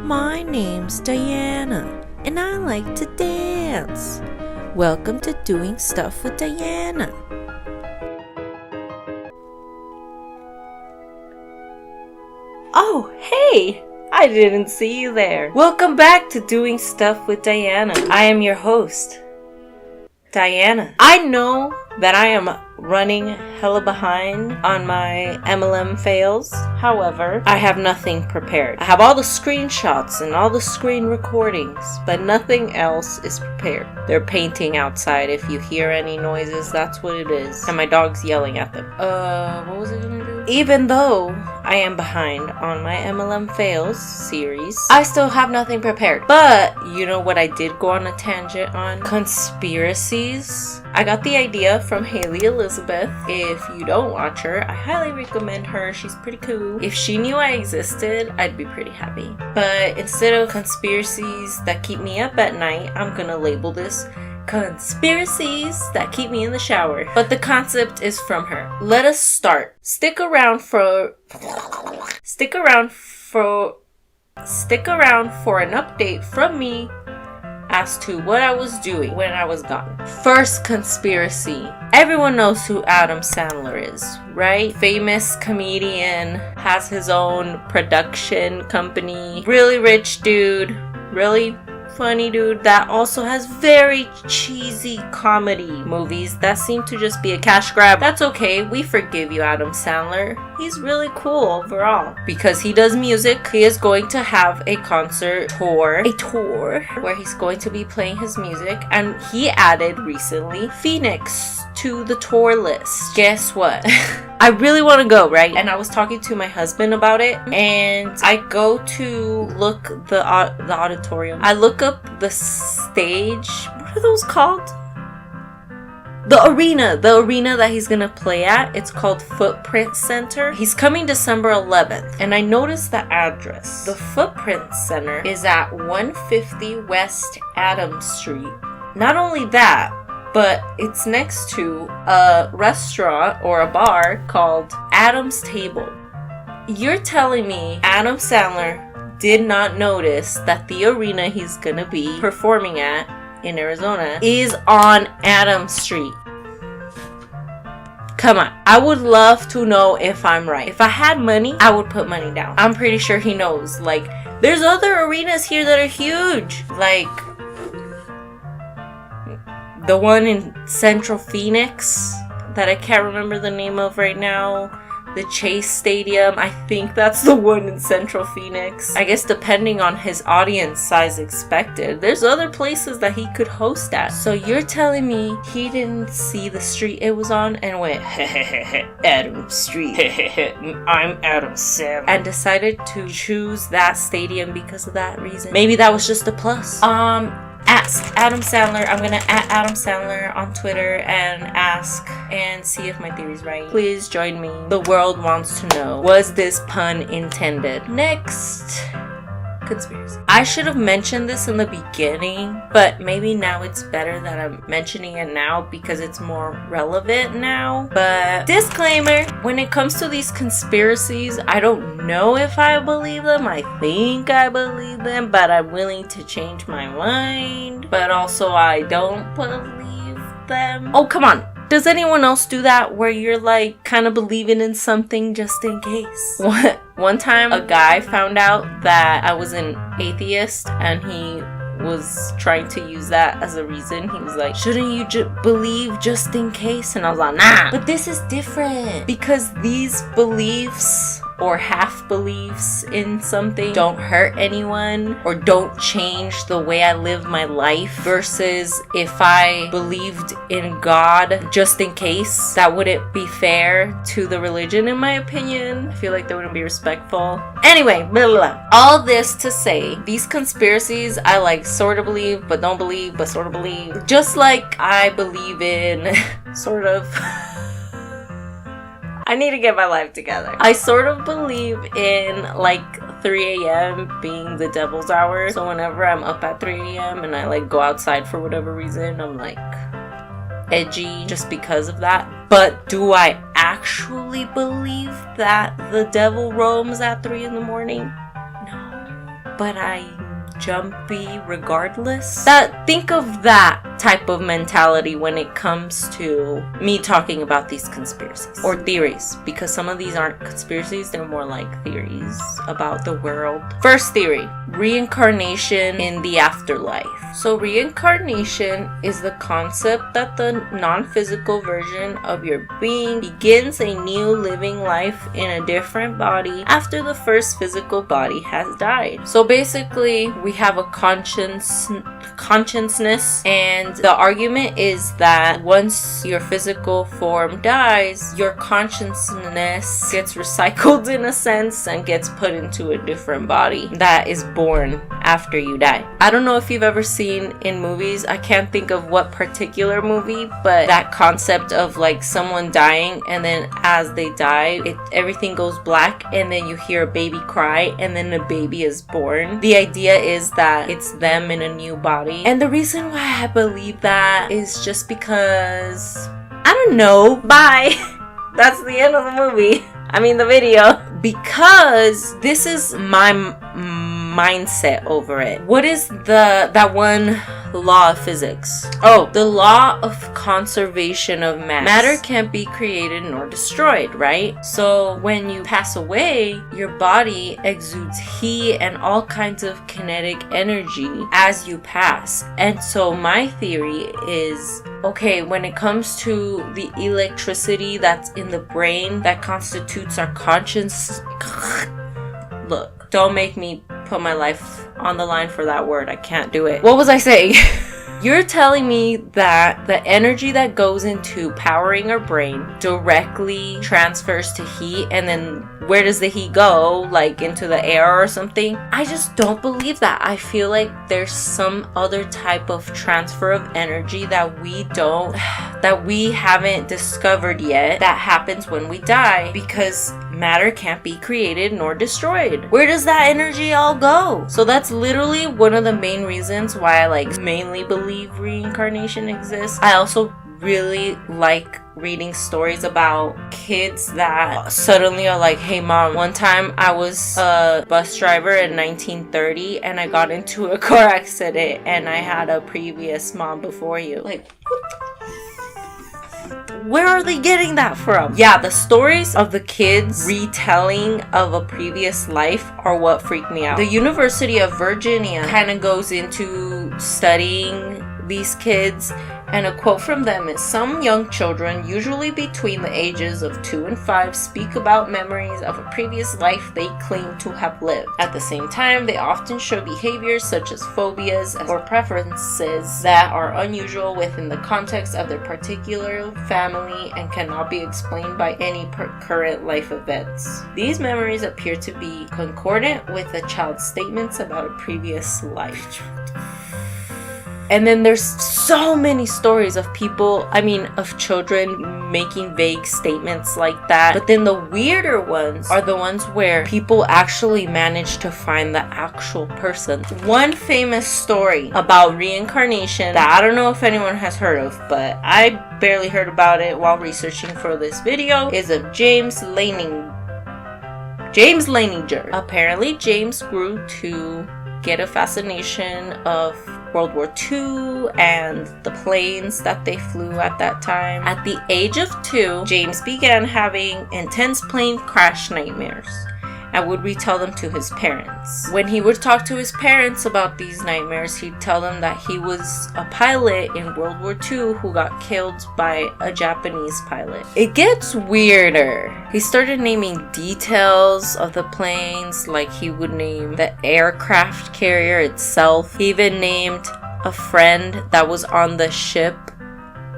My name's Diana, and I like to dance. Welcome to Doing Stuff with Diana. Oh, hey! I didn't see you there. Welcome back to Doing Stuff with Diana. I am your host, Diana. I know that I am running hella behind on my MLM fails. However, I have nothing prepared. I have all the screenshots and all the screen recordings, but nothing else is prepared. They're painting outside. If you hear any noises, that's what it is. And my dog's yelling at them. What was I gonna do? Even though I am behind on my MLM fails series, I still have nothing prepared. But you know what I did go on a tangent on? Conspiracies. I got the idea from Haley Elizabeth. If you don't watch her, I highly recommend her. She's pretty cool. If she knew I existed, I'd be pretty happy. But instead of conspiracies that keep me up at night, I'm gonna label this Conspiracies that keep me in the shower. But the concept is from her. Let us start. Stick around for an update from me as to what I was doing when I was gone. First conspiracy. Everyone knows who Adam Sandler is, right? Famous comedian, has his own production company, really rich dude, really funny dude that also has very cheesy comedy movies that seem to just be a cash grab. That's okay. We forgive you, Adam Sandler. He's really cool overall because he does music. He is going to have a tour where he's going to be playing his music, and he added recently Phoenix to the tour list. Guess what? I really want to go, right? And I was talking to my husband about it, and I go to look the auditorium. I look up the stage. What are those called? The arena that he's gonna play at. It's called Footprint Center. He's coming December 11th, and I noticed the address. The Footprint Center is at 150 West Adams Street. Not only that, but it's next to a restaurant or a bar called Adam's Table. You're telling me Adam Sandler did not notice that the arena he's gonna be performing at in Arizona is on Adams Street? Come on. I would love to know if I'm right. If I had money, I would put money down. I'm pretty sure he knows. Like, there's other arenas here that are huge. Like the one in Central Phoenix that I can't remember the name of right now. The Chase Stadium. I think that's the one in Central Phoenix. I guess depending on his audience size expected, there's other places that he could host at. So you're telling me he didn't see the street it was on and went, Adam Street, I'm Adam Sandler, and decided to choose that stadium because of that reason? Maybe that was just a plus. Ask Adam Sandler. I'm gonna at Adam Sandler on Twitter and ask and see if my theory's right. Please join me. The world wants to know, was this pun intended? Next conspiracy. I should have mentioned this in the beginning, but maybe now it's better that I'm mentioning it now because it's more relevant now. But disclaimer, when it comes to these conspiracies, I don't know if I believe them. I think I believe them, but I'm willing to change my mind. But also I don't believe them. Oh, come on. Does anyone else do that where you're like kind of believing in something just in case? One time a guy found out that I was an atheist and he was trying to use that as a reason. He was like, shouldn't you believe just in case? And I was like, nah. But this is different because these beliefs or half beliefs in something don't hurt anyone or don't change the way I live my life, versus if I believed in God just in case, that wouldn't be fair to the religion in my opinion. I feel like that wouldn't be respectful. Anyway, blah, blah, blah. All this to say, these conspiracies I like sort of believe but don't believe but sort of believe, just like I believe in sort of I need to get my life together. I sort of believe in like 3 a.m. being the devil's hour. So whenever I'm up at 3 a.m. and I like go outside for whatever reason, I'm like edgy just because of that. But do I actually believe that the devil roams at 3 in the morning? No. but I'm jumpy regardless. Think of that type of mentality when it comes to me talking about these conspiracies or theories, because some of these aren't conspiracies, they're more like theories about the world. First theory: reincarnation in the afterlife. So reincarnation is the concept that the non-physical version of your being begins a new living life in a different body after the first physical body has died. So basically, we have a consciousness, and the argument is that once your physical form dies, your consciousness gets recycled in a sense and gets put into a different body that is born after you die. I don't know if you've ever seen in movies, I can't think of what particular movie, but that concept of like someone dying, and then as they die, everything goes black, and then you hear a baby cry, and then a baby is born. The idea is that it's them in a new body. And the reason why I believe that is just because, I don't know, bye. That's the end of the movie. I mean the video. Because this is my mindset over it. What is that one law of physics? Oh, the law of conservation of mass. Matter can't be created nor destroyed, right? So when you pass away, your body exudes heat and all kinds of kinetic energy as you pass. And so my theory is, okay, when it comes to the electricity that's in the brain that constitutes our conscience, look, don't make me put my life on the line for that word. I can't do it. What was I saying? You're telling me that the energy that goes into powering our brain directly transfers to heat, and then where does the heat go? Like into the air or something? I just don't believe that. I feel like there's some other type of transfer of energy that we haven't discovered yet that happens when we die, because matter can't be created nor destroyed. Where does that energy all go? So that's literally one of the main reasons why I mainly believe reincarnation exists. I also really like reading stories about kids that suddenly are like, hey mom, one time I was a bus driver in 1930 and I got into a car accident and I had a previous mom before you. Like, where are they getting that from? Yeah, the stories of the kids retelling of a previous life are what freak me out. The University of Virginia kind of goes into studying these kids, and a quote from them is, some young children, usually between the ages of 2 and 5, speak about memories of a previous life they claim to have lived. At the same time, they often show behaviors such as phobias or preferences that are unusual within the context of their particular family and cannot be explained by any current life events. These memories appear to be concordant with the child's statements about a previous life. And then there's so many stories of children making vague statements like that. But then the weirder ones are the ones where people actually manage to find the actual person. One famous story about reincarnation that I don't know if anyone has heard of, but I barely heard about it while researching for this video, is of James Leininger. Apparently, James grew to get a fascination of World War II and the planes that they flew at that time. At the age of 2, James began having intense plane crash nightmares and would retell them to his parents. When he would talk to his parents about these nightmares, he'd tell them that he was a pilot in World War II who got killed by a Japanese pilot. It gets weirder. He started naming details of the planes, like he would name the aircraft carrier itself. He even named a friend that was on the ship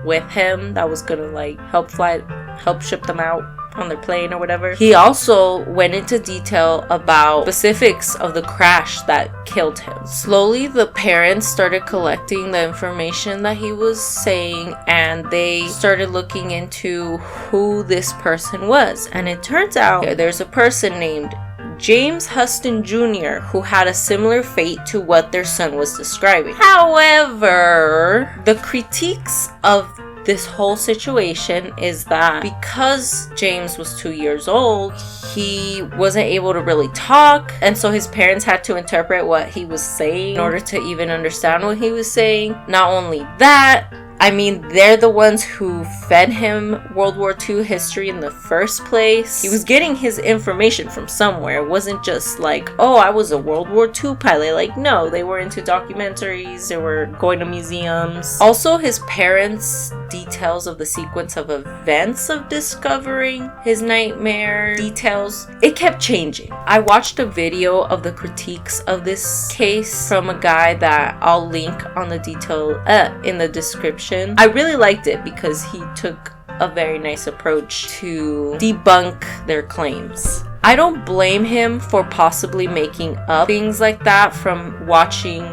with him that was gonna help ship them out on their plane or whatever. He also went into detail about specifics of the crash that killed him. Slowly, the parents started collecting the information that he was saying, and they started looking into who this person was. And it turns out there's a person named James Huston Jr. who had a similar fate to what their son was describing. However, the critiques of this whole situation is that because James was 2 years old, he wasn't able to really talk, and so his parents had to interpret what he was saying in order to even understand what he was saying. Not only that, I mean, they're the ones who fed him World War II history in the first place. He was getting his information from somewhere. It wasn't just like, oh, I was a World War II pilot. Like, no, they were into documentaries. They were going to museums. Also, his parents' details of the sequence of events of discovering his nightmare details, it kept changing. I watched a video of the critiques of this case from a guy that I'll link on the detail in the description. I really liked it because he took a very nice approach to debunk their claims. I don't blame him for possibly making up things like that from watching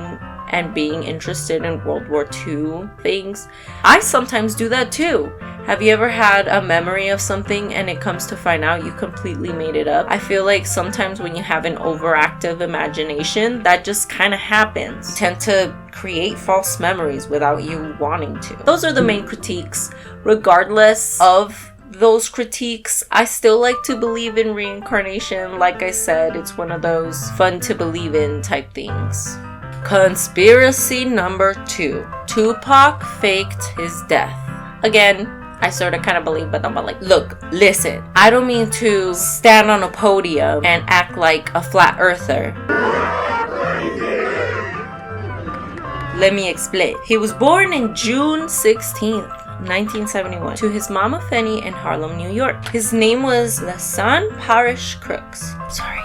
and being interested in World War II things. I sometimes do that too. Have you ever had a memory of something and it comes to find out you completely made it up? I feel like sometimes when you have an overactive imagination, that just kind of happens. You tend to create false memories without you wanting to. Those are the main critiques. Regardless of those critiques, I still like to believe in reincarnation. Like I said, it's one of those fun to believe in type things. Conspiracy number 2. Tupac faked his death. Again, I sort of kind of believe, but I'm like, look, listen, I don't mean to stand on a podium and act like a flat earther. Let me explain. He was born in June 16th. 1971, to his mama Fanny in Harlem, New York. His name was Lasan Parish Crooks.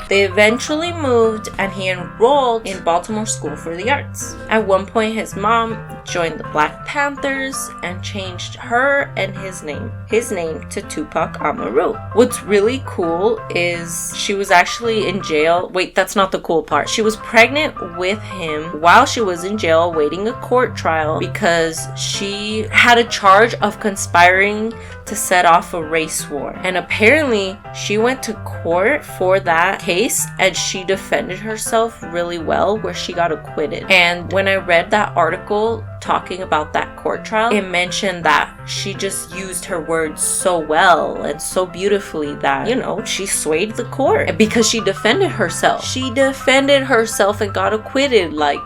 They eventually moved and he enrolled in Baltimore School for the Arts. At one point, his mom joined the Black Panthers and changed her and his name to Tupac Amaru. What's really cool is she was actually in jail. Wait, that's not the cool part. She was pregnant with him while she was in jail awaiting a court trial because she had a charge of conspiring to set off a race war. And apparently she went to court for that case and she defended herself really well, where she got acquitted. And when I read that article talking about that court trial, it mentioned that she just used her words so well and so beautifully that, you know, she swayed the court because she defended herself. She defended herself and got acquitted. Like,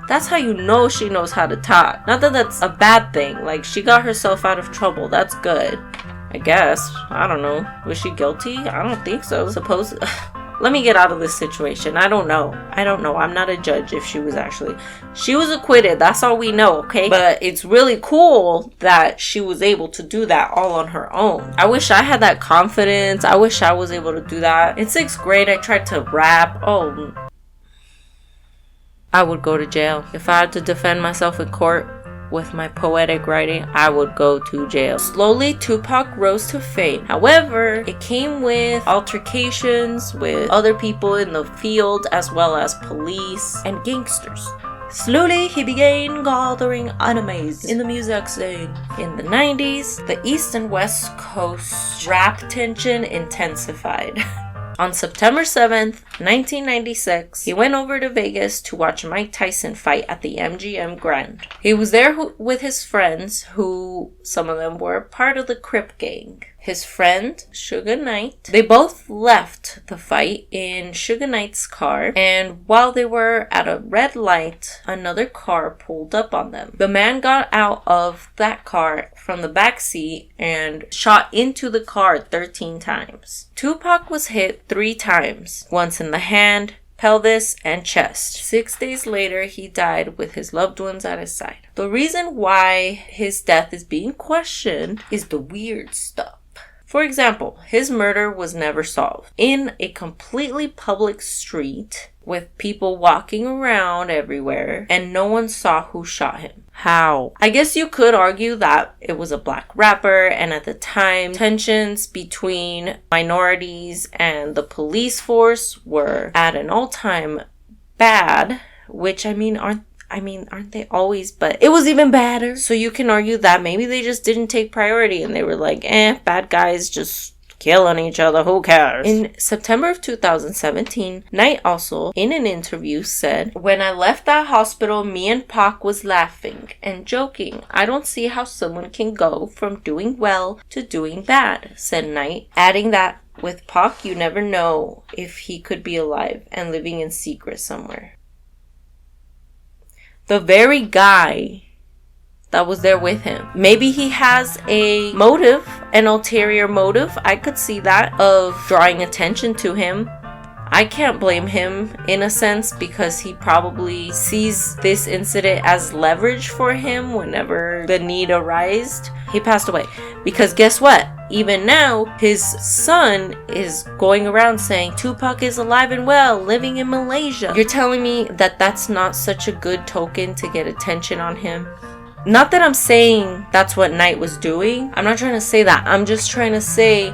that's how you know she knows how to talk. Not that that's a bad thing. Like, she got herself out of trouble. That's good, I guess. I don't know. Was she guilty? I don't think so. Let me get out of this situation. I don't know. I'm not a judge if she was acquitted. That's all we know, okay? But it's really cool that she was able to do that all on her own. I wish I had that confidence. I wish I was able to do that. In 6th grade, I tried to rap. I would go to jail. If I had to defend myself in court with my poetic writing, I would go to jail. Slowly, Tupac rose to fame. However, it came with altercations with other people in the field, as well as police and gangsters. Slowly, he began gathering enemies in the music scene. In the 90s, the East and West Coast rap tension intensified. On September 7th, 1996, he went over to Vegas to watch Mike Tyson fight at the MGM Grand. He was there with his friends, who some of them were part of the Crip gang. His friend, Suge Knight, they both left the fight in Suge Knight's car, and while they were at a red light, another car pulled up on them. The man got out of that car from the back seat and shot into the car 13 times. Tupac was hit 3 times, once in the hand, pelvis, and chest. 6 days later, he died with his loved ones at his side. The reason why his death is being questioned is the weird stuff. For example, his murder was never solved. In a completely public street with people walking around everywhere, and no one saw who shot him. How? I guess you could argue that it was a black rapper, and at the time, tensions between minorities and the police force were at an all-time bad, which aren't they always? But it was even badder. So you can argue that maybe they just didn't take priority and they were like, bad guys, just killing each other. Who cares? In September of 2017, Knight also, in an interview, said, "When I left that hospital, me and Pac was laughing and joking. I don't see how someone can go from doing well to doing bad," said Knight, adding that with Pac, you never know if he could be alive and living in secret somewhere. The very guy that was there with him. Maybe he has a motive, an ulterior motive. I could see that, of drawing attention to him. I can't blame him in a sense, because he probably sees this incident as leverage for him whenever the need arose. He passed away. Because guess what? Even now, his son is going around saying Tupac is alive and well, living in Malaysia. You're telling me that that's not such a good token to get attention on him? Not that I'm saying that's what Knight was doing. I'm not trying to say that. I'm just trying to say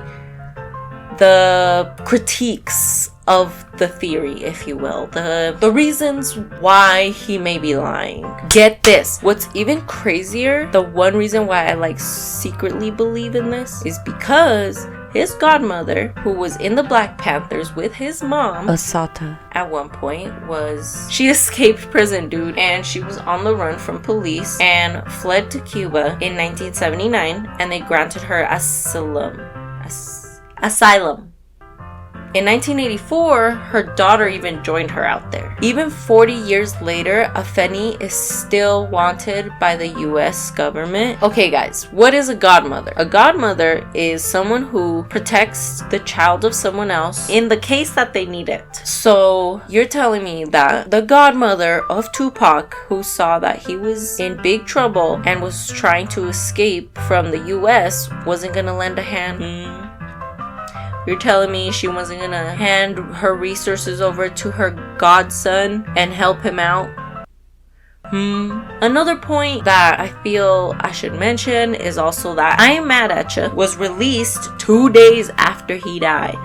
the critiques of the theory, if you will. The reasons why he may be lying. Get this. What's even crazier, the one reason why I secretly believe in this is because his godmother, who was in the Black Panthers with his mom, Asata, at one point she escaped prison, dude, and she was on the run from police and fled to Cuba in 1979, and they granted her asylum. In 1984, her daughter even joined her out there. Even 40 years later, Afeni is still wanted by the US government. Okay guys, what is a godmother? A godmother is someone who protects the child of someone else in the case that they need it. So you're telling me that the godmother of Tupac, who saw that he was in big trouble and was trying to escape from the US, wasn't gonna lend a hand? You're telling me she wasn't gonna hand her resources over to her godson and help him out? Another point that I feel I should mention is also that I Am Mad at Ya was released 2 days after he died.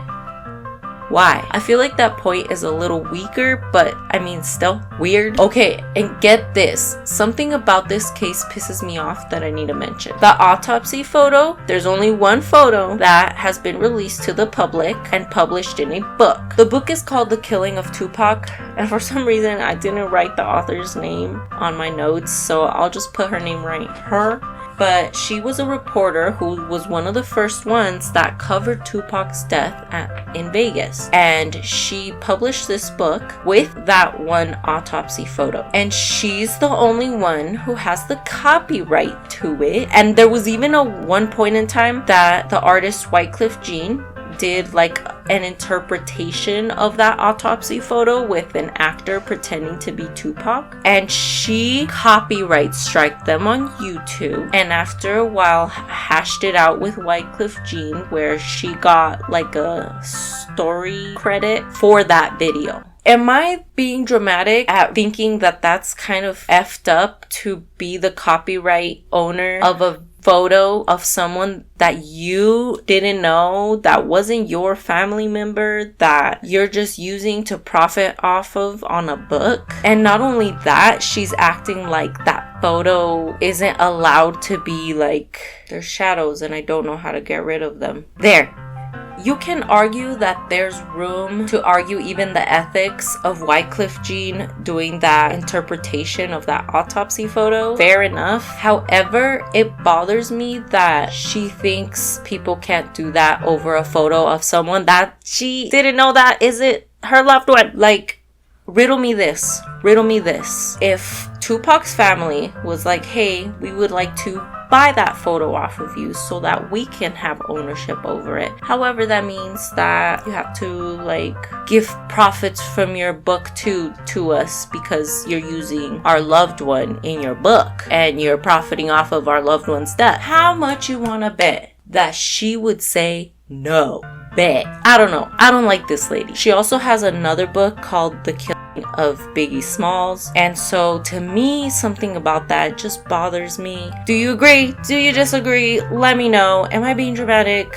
Why? I feel like that point is a little weaker, but I mean, still weird. Okay, and get this. Something about this case pisses me off that I need to mention. The autopsy photo, there's only one photo that has been released to the public and published in a book. The book is called The Killing of Tupac, and for some reason I didn't write the author's name on my notes, so I'll just put her name right. But she was a reporter who was one of the first ones that covered Tupac's death in Vegas. And she published this book with that one autopsy photo. And she's the only one who has the copyright to it. And there was even one point in time that the artist Wycliffe Jean did an interpretation of that autopsy photo with an actor pretending to be Tupac, and she copyright striked them on YouTube, and after a while hashed it out with Wycliffe Jean, where she got a story credit for that video. Am I being dramatic at thinking that that's kind of effed up to be the copyright owner of a photo of someone that you didn't know, that wasn't your family member, that you're just using to profit off of on a book? And not only that, she's acting like that photo isn't allowed to be there's shadows and I don't know how to get rid of them. There. You can argue that there's room to argue even the ethics of Wycliffe Jean doing that interpretation of that autopsy photo. Fair enough. However, it bothers me that she thinks people can't do that over a photo of someone that she didn't know that isn't her loved one. Riddle me this. If Tupac's family was hey, we would like to buy that photo off of you so that we can have ownership over it. However, that means that you have to give profits from your book to us because you're using our loved one in your book and you're profiting off of our loved one's death. How much you want to bet that she would say no? Bet. I don't know. I don't like this lady. She also has another book called The Killing of Biggie Smalls, and so to me, something about that just bothers me. Do you agree? Do you disagree? Let me know. Am I being dramatic?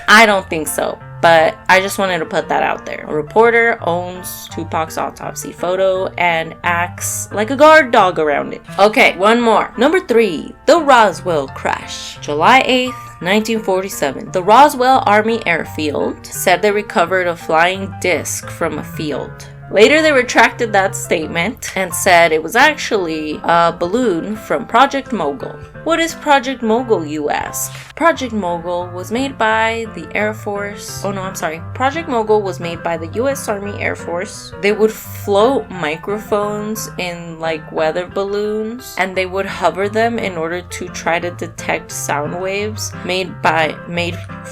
I don't think so, but I just wanted to put that out there. A reporter owns Tupac's autopsy photo and acts like a guard dog around it. Okay, one more. Number 3, the Roswell crash. July 8th, 1947. The Roswell Army Airfield said they recovered a flying disc from a field. Later, they retracted that statement and said it was actually a balloon from Project Mogul. What is Project Mogul, you ask? Project Mogul was made by the Air Force. Project Mogul was made by the U.S. Army Air Force. They would float microphones in like weather balloons, and they would hover them in order to try to detect sound waves made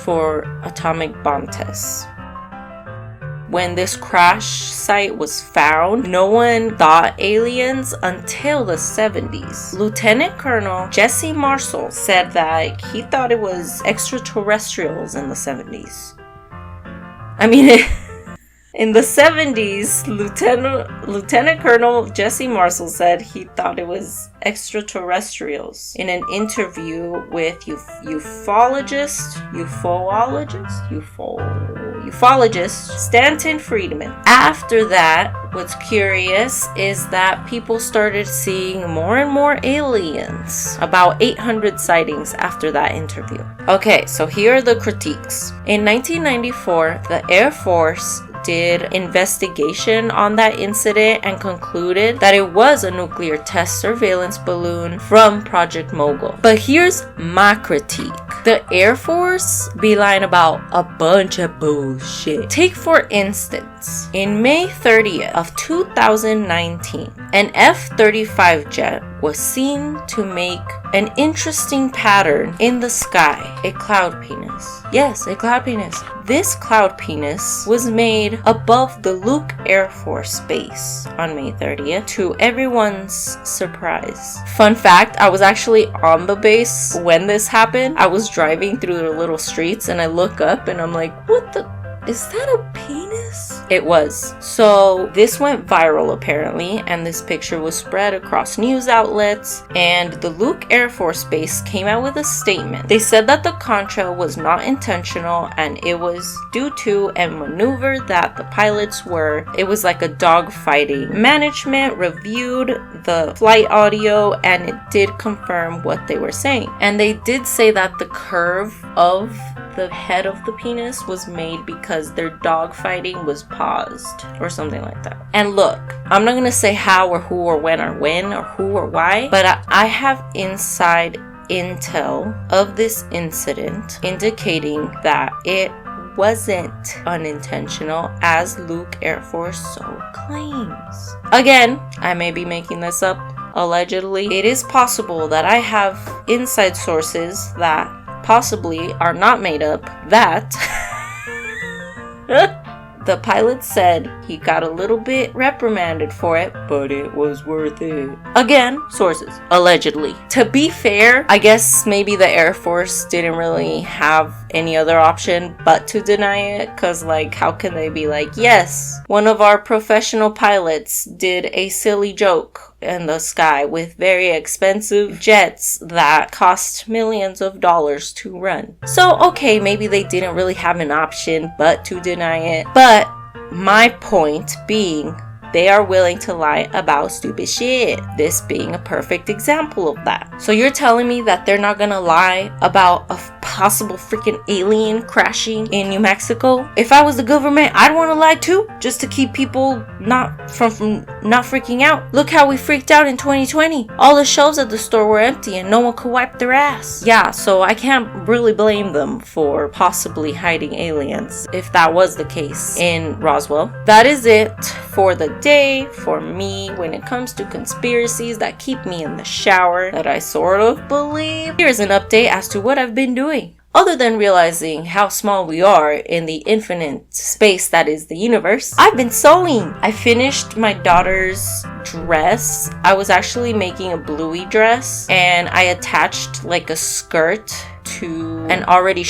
for atomic bomb tests. When this crash site was found, no one thought aliens until the 70s. Lieutenant Colonel Jesse Marshall said that he thought it was extraterrestrials in the 70s. In the 70s, Lieutenant Colonel Jesse Marshall said he thought it was extraterrestrials in an interview with ufologist Stanton Friedman. After that, what's curious is that people started seeing more and more aliens. About 800 sightings after that interview. Okay, so here are the critiques. In 1994, the Air Force did investigation on that incident and concluded that it was a nuclear test surveillance balloon from Project Mogul. But here's my critique. The Air Force be lying about a bunch of bullshit. Take for instance, in May 30th of 2019, an F-35 jet was seen to make an interesting pattern in the sky. A cloud penis. Yes, a cloud penis. This cloud penis was made above the Luke Air Force Base on May 30th to everyone's surprise. Fun fact, I was actually on the base when this happened. I was driving through the little streets and I look up and I'm like, what the? Is that a penis? It was. So this went viral apparently, and this picture was spread across news outlets, and the Luke Air Force Base came out with a statement. They said that the contrail was not intentional and it was due to a maneuver that the pilots were. It was like a dog fighting. Management reviewed the flight audio and it did confirm what they were saying. And they did say that the curve of the head of the penis was made because their dog fighting was paused or something like that. And look, I'm not gonna say how or who or when or who or why, but I have inside intel of this incident indicating that it wasn't unintentional as Luke Air Force so claims. Again, I may be making this up. Allegedly, it is possible that I have inside sources that possibly are not made up, that the pilot said he got a little bit reprimanded for it, but it was worth it. Again, sources, allegedly. To be fair, I guess maybe the Air Force didn't really have any other option but to deny it, because like, how can they be like, yes, one of our professional pilots did a silly joke in the sky with very expensive jets that cost millions of dollars to run. So okay, maybe they didn't really have an option but to deny it. But my point being, they are willing to lie about stupid shit. This being a perfect example of that. So you're telling me that they're not gonna lie about a possible freaking alien crashing in New Mexico? If I was the government, I'd want to lie too, just to keep people not freaking out. Look how we freaked out in 2020. All the shelves at the store were empty and no one could wipe their ass. Yeah, so I can't really blame them for possibly hiding aliens if that was the case in Roswell. That is it for the day for me when it comes to conspiracies that keep me in the shower that I sort of believe. Here's an update as to what I've been doing. Other than realizing how small we are in the infinite space that is the universe, I've been sewing. I finished my daughter's dress. I was actually making a bluey dress and I attached like a skirt to an already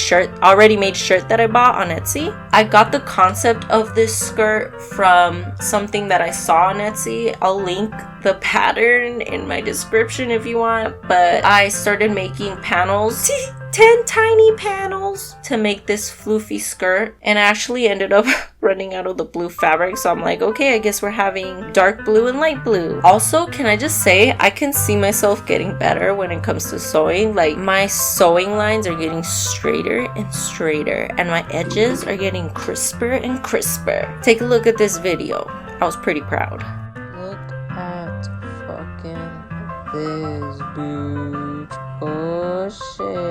made shirt that I bought on Etsy. I got the concept of this skirt from something that I saw on Etsy. I'll link the pattern in my description if you want, but I started making panels. 10 tiny panels to make this floofy skirt, and I actually ended up running out of the blue fabric, so I'm like, okay, I guess we're having dark blue and light blue. Also, can I just say, I can see myself getting better when it comes to sewing. Like, my sewing lines are getting straighter and straighter, and my edges are getting crisper and crisper. Take a look at this video. I was pretty proud. Look at fucking this bitch. Oh shit.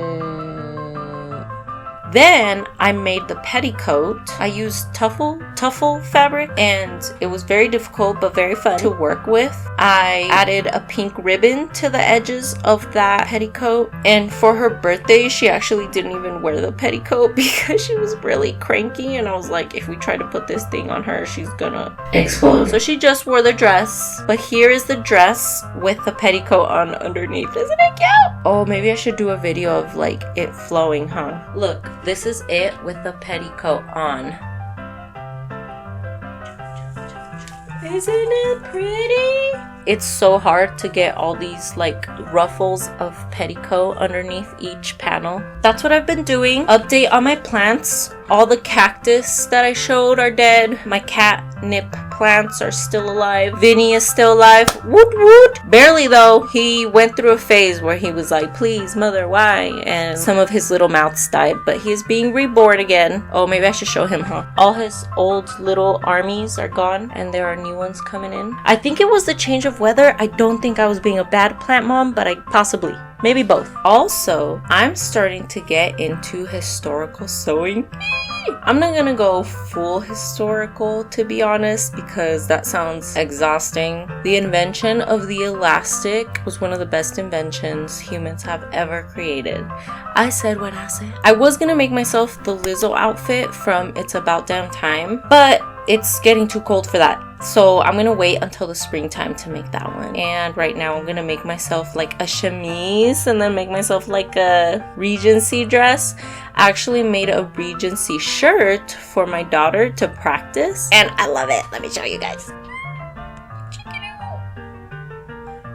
Then I made the petticoat. I used tuffle fabric, and it was very difficult but very fun to work with. I added a pink ribbon to the edges of that petticoat, and for her birthday she actually didn't even wear the petticoat because she was really cranky, and I was like, if we try to put this thing on her, she's gonna explode. So she just wore the dress, but here is the dress with the petticoat on underneath. Isn't it cute? Oh, maybe I should do a video of like it flowing, huh? Look, this is it with the petticoat on. Isn't it pretty? It's so hard to get all these like ruffles of petticoat underneath each panel. That's what I've been doing. Update on my plants. All the cactus that I showed are dead. My catnip plants are still alive. Vinny is still alive. Woot woot. Barely though. He went through a phase where he was like, please mother, why? And some of his little mouths died, but he's being reborn again. Oh, maybe I should show him, huh? All his old little armies are gone and there are new ones coming in. I think it was the change of weather. I don't think I was being a bad plant mom, but I possibly. Maybe both. Also, I'm starting to get into historical sewing. I'm not gonna go full historical, to be honest, because that sounds exhausting. The invention of the elastic was one of the best inventions humans have ever created. I said what I said. I was gonna make myself the Lizzo outfit from It's About Damn Time, but it's getting too cold for that. So I'm gonna wait until the springtime to make that one. And right now I'm gonna make myself like a chemise and then make myself like a Regency dress. I actually made a Regency shirt for my daughter to practice, and I love it. Let me show you guys. Check it out.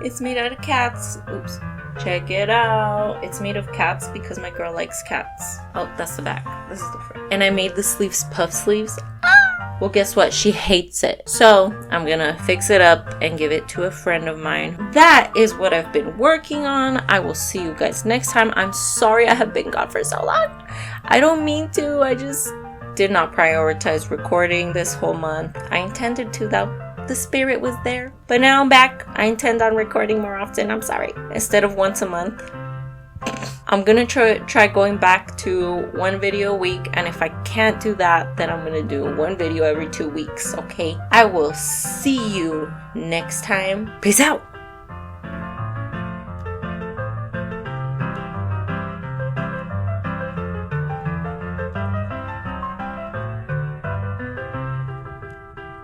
It's made out of cats. Oops. Check it out. It's made of cats because my girl likes cats. Oh, that's the back. This is the front. And I made the sleeves puff sleeves. Well, guess what? She hates it. So I'm gonna fix it up and give it to a friend of mine. That is what I've been working on. I will see you guys next time. I'm sorry I have been gone for so long. I don't mean to. I just did not prioritize recording this whole month. I intended to though. The spirit was there. But now I'm back. I intend on recording more often. I'm sorry. Instead of once a month. I'm gonna try going back to one video a week, and if I can't do that, then I'm gonna do one video every 2 weeks, okay? I will see you next time. Peace out!